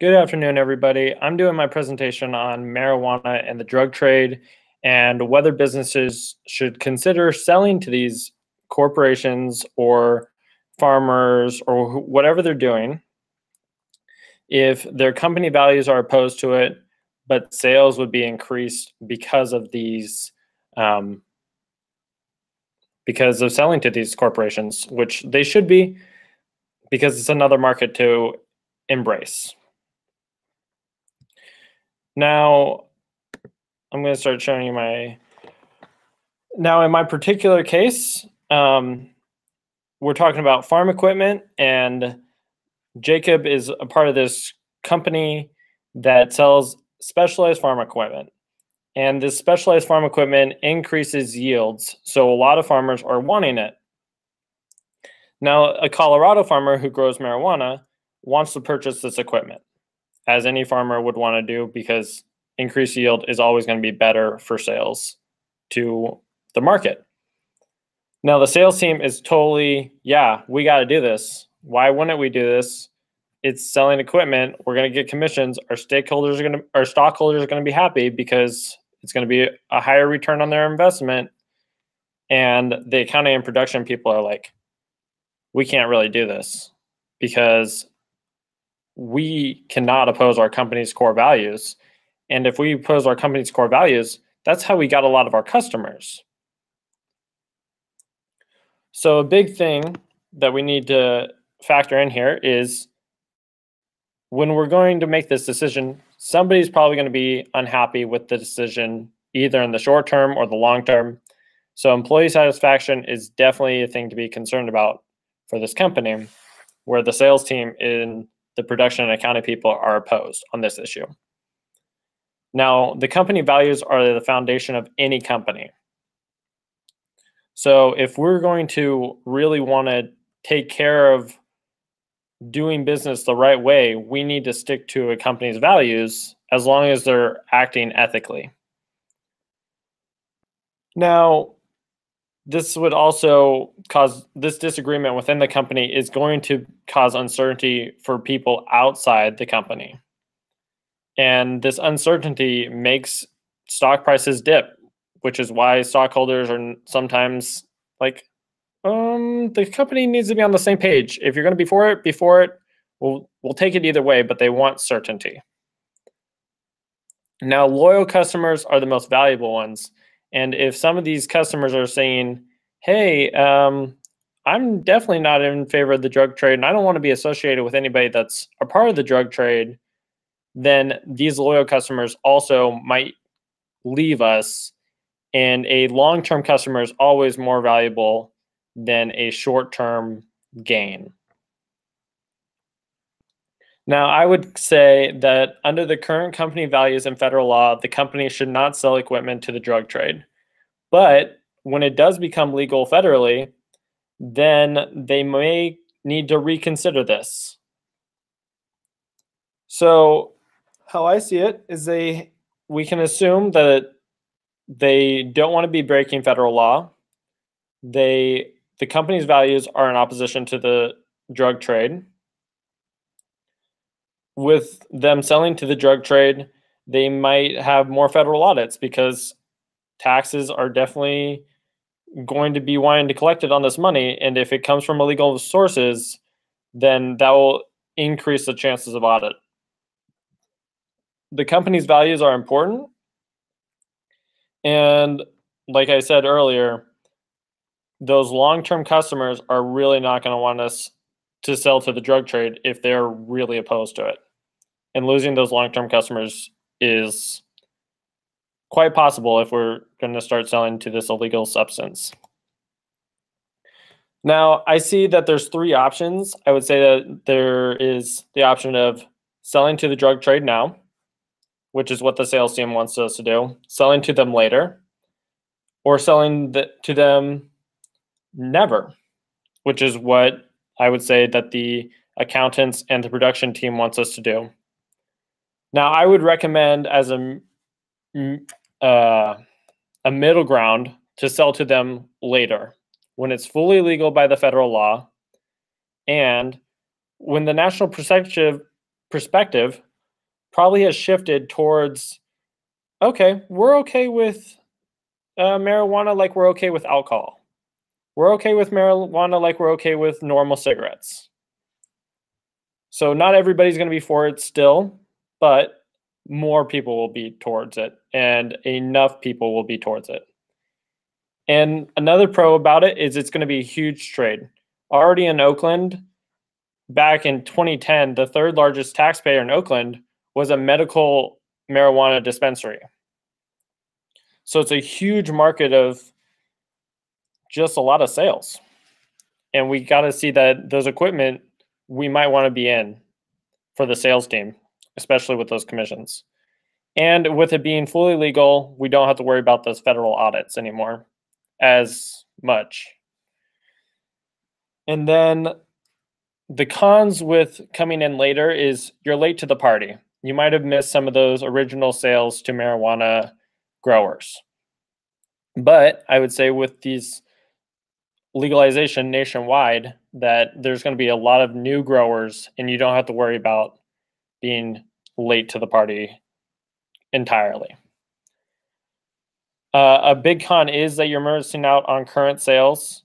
Good afternoon, everybody. I'm doing my presentation on marijuana and the drug trade and whether businesses should consider selling to these corporations or farmers or whatever they're doing if their company values are opposed to it, but sales would be increased because of these, um, because of selling to these corporations, which they should be because it's another market to embrace. Now, I'm going to start showing you Now, in my particular case, we're talking about farm equipment, and Jacob is a part of this company that sells specialized farm equipment. And this specialized farm equipment increases yields, so a lot of farmers are wanting it. Now, a Colorado farmer who grows marijuana wants to purchase this equipment, as any farmer would want to do, because increased yield is always going to be better for sales to the market. Now the sales team is totally, yeah, we got to do this. Why wouldn't we do this? It's selling equipment. We're going to get commissions. Our stockholders are going to be happy because it's going to be a higher return on their investment. And the accounting and production people are like, we can't really do this because we cannot oppose our company's core values. And if we oppose our company's core values, that's how we got a lot of our customers. So a big thing that we need to factor in here is when we're going to make this decision, somebody's probably going to be unhappy with the decision, either in the short term or the long term. So employee satisfaction is definitely a thing to be concerned about for this company, where the sales team and the production and accounting people are opposed on this issue. Now, the company values are the foundation of any company. So if we're going to really want to take care of doing business the right way, we need to stick to a company's values as long as they're acting ethically. Now, this would also cause this disagreement within the company is going to cause uncertainty for people outside the company. And this uncertainty makes stock prices dip, which is why stockholders are sometimes like, the company needs to be on the same page. If you're going to be for it, before it. We'll take it either way, but they want certainty. Now, loyal customers are the most valuable ones. And if some of these customers are saying, hey, I'm definitely not in favor of the drug trade, and I don't want to be associated with anybody that's a part of the drug trade, then these loyal customers also might leave us. And a long-term customer is always more valuable than a short-term gain. Now, I would say that under the current company values and federal law, the company should not sell equipment to the drug trade. But when it does become legal federally, then they may need to reconsider this. So how I see it is we can assume that they don't want to be breaking federal law. The company's values are in opposition to the drug trade. With them selling to the drug trade, they might have more federal audits because taxes are definitely going to be wanting to collect it on this money. And if it comes from illegal sources, then that will increase the chances of audit. The company's values are important. And like I said earlier, those long-term customers are really not going to want us to sell to the drug trade if they're really opposed to it. And losing those long-term customers is quite possible if we're going to start selling to this illegal substance. Now, I see that there's three options. I would say that there is the option of selling to the drug trade now, which is what the sales team wants us to do, selling to them later, or selling to them never, which is what I would say that the accountants and the production team wants us to do. Now, I would recommend as a middle ground to sell to them later, when it's fully legal by the federal law, and when the national perspective probably has shifted towards, okay, we're okay with marijuana like we're okay with alcohol. We're okay with marijuana like we're okay with normal cigarettes. So not everybody's going to be for it still, but more people will be towards it, and enough people will be towards it. And another pro about it is it's going to be a huge trade. Already in Oakland, back in 2010, the third largest taxpayer in Oakland was a medical marijuana dispensary. So it's a huge market of just a lot of sales. And we got to see that those equipment we might want to be in for the sales team, especially with those commissions. And with it being fully legal, we don't have to worry about those federal audits anymore as much. And then the cons with coming in later is you're late to the party. You might have missed some of those original sales to marijuana growers. But I would say with these legalization nationwide, that there's going to be a lot of new growers, and you don't have to worry about being late to the party entirely. A big con is that you're missing out on current sales.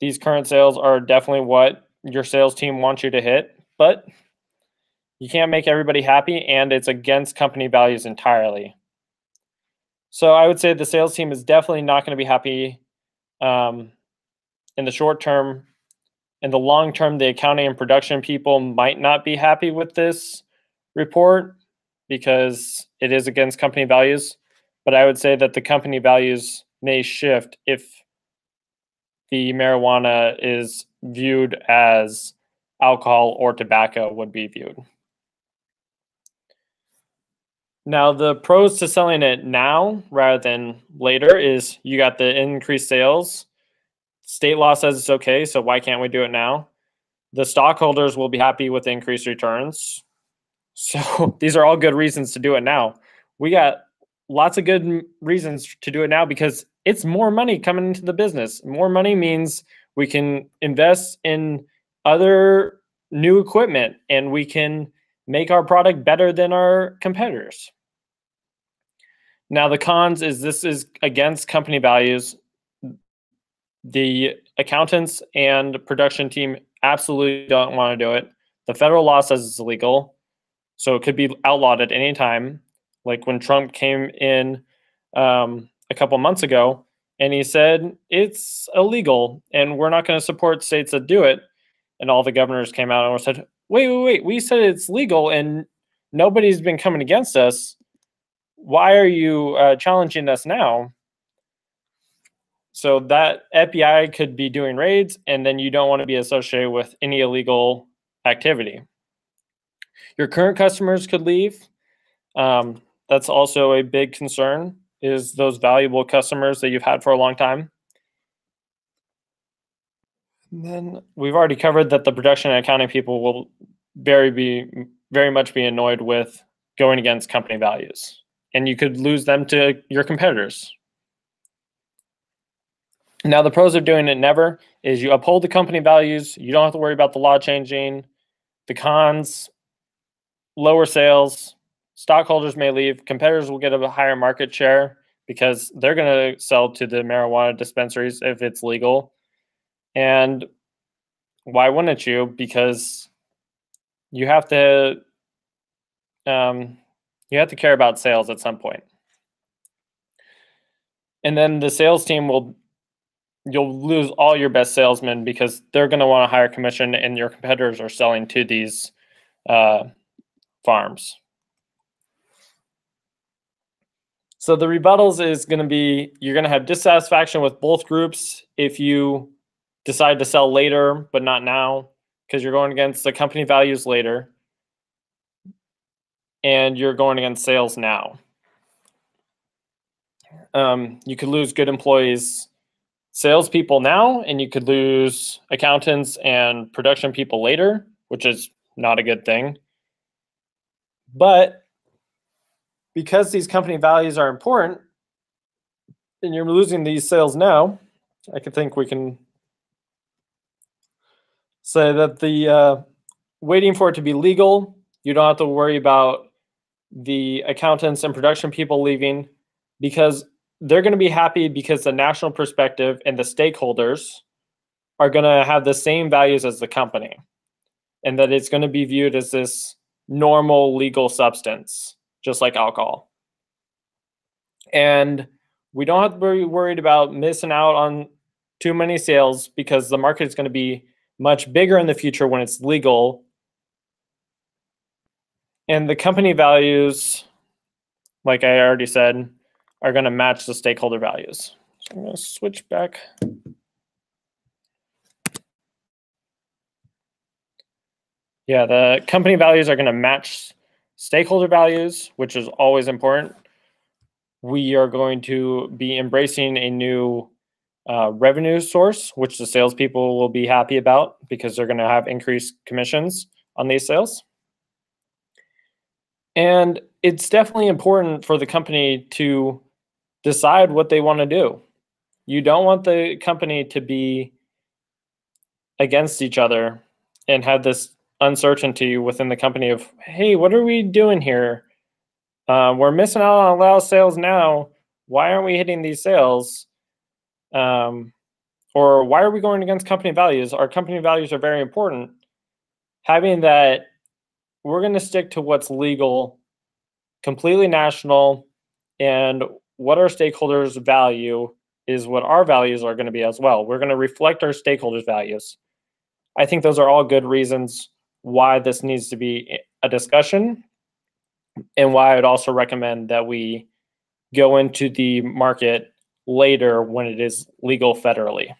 These current sales are definitely what your sales team wants you to hit, but you can't make everybody happy, and it's against company values entirely. So I would say the sales team is definitely not going to be happy in the short term. In the long term, the accounting and production people might not be happy with this report because it is against company values. But I would say that the company values may shift if the marijuana is viewed as alcohol or tobacco would be viewed. Now, the pros to selling it now rather than later is you got the increased sales. State law says it's okay, so why can't we do it now? The stockholders will be happy with the increased returns. So these are all good reasons to do it now. We got lots of good reasons to do it now because it's more money coming into the business. More money means we can invest in other new equipment and we can make our product better than our competitors. Now, the cons is this is against company values. The accountants and production team absolutely don't want to do it. The federal law says it's illegal, so it could be outlawed at any time. Like when Trump came in a couple months ago, and he said it's illegal, and we're not going to support states that do it. And all the governors came out and said, "Wait! We said it's legal, and nobody's been coming against us. Why are you challenging us now?" So that FBI could be doing raids, and then you don't want to be associated with any illegal activity. Your current customers could leave. That's also a big concern, is those valuable customers that you've had for a long time. And then we've already covered that the production and accounting people will very much be annoyed with going against company values. And you could lose them to your competitors. Now, the pros of doing it never is you uphold the company values. You don't have to worry about the law changing. The cons, lower sales, stockholders may leave. Competitors will get a higher market share because they're going to sell to the marijuana dispensaries if it's legal. And why wouldn't you? Because you have to care about sales at some point. And then the sales team you'll lose all your best salesmen because they're going to want a higher commission, and your competitors are selling to these farms. So the rebuttals is going to be, you're going to have dissatisfaction with both groups if you decide to sell later, but not now, because you're going against the company values later, and you're going against sales now. You could lose good employees, salespeople now, and you could lose accountants and production people later, which is not a good thing. But because these company values are important and you're losing these sales now, I could think we can say that the waiting for it to be legal, you don't have to worry about the accountants and production people leaving, because they're going to be happy because the national perspective and the stakeholders are going to have the same values as the company, and that it's going to be viewed as this normal legal substance, just like alcohol. And we don't have to be worried about missing out on too many sales, because the market is going to be much bigger in the future when it's legal. And the company values, like I already said, are going to match the stakeholder values. So I'm going to switch back. Yeah, the company values are going to match stakeholder values, which is always important. We are going to be embracing a new revenue source, which the salespeople will be happy about because they're going to have increased commissions on these sales. And it's definitely important for the company to decide what they want to do. You don't want the company to be against each other and have this uncertainty within the company of, hey, what are we doing here? We're missing out on a lot of sales now. Why aren't we hitting these sales? Or why are we going against company values? Our company values are very important. Having that, we're going to stick to what's legal, completely national, and what our stakeholders value is what our values are going to be as well. We're going to reflect our stakeholders' values. I think those are all good reasons why this needs to be a discussion, and why I would also recommend that we go into the market later when it is legal federally.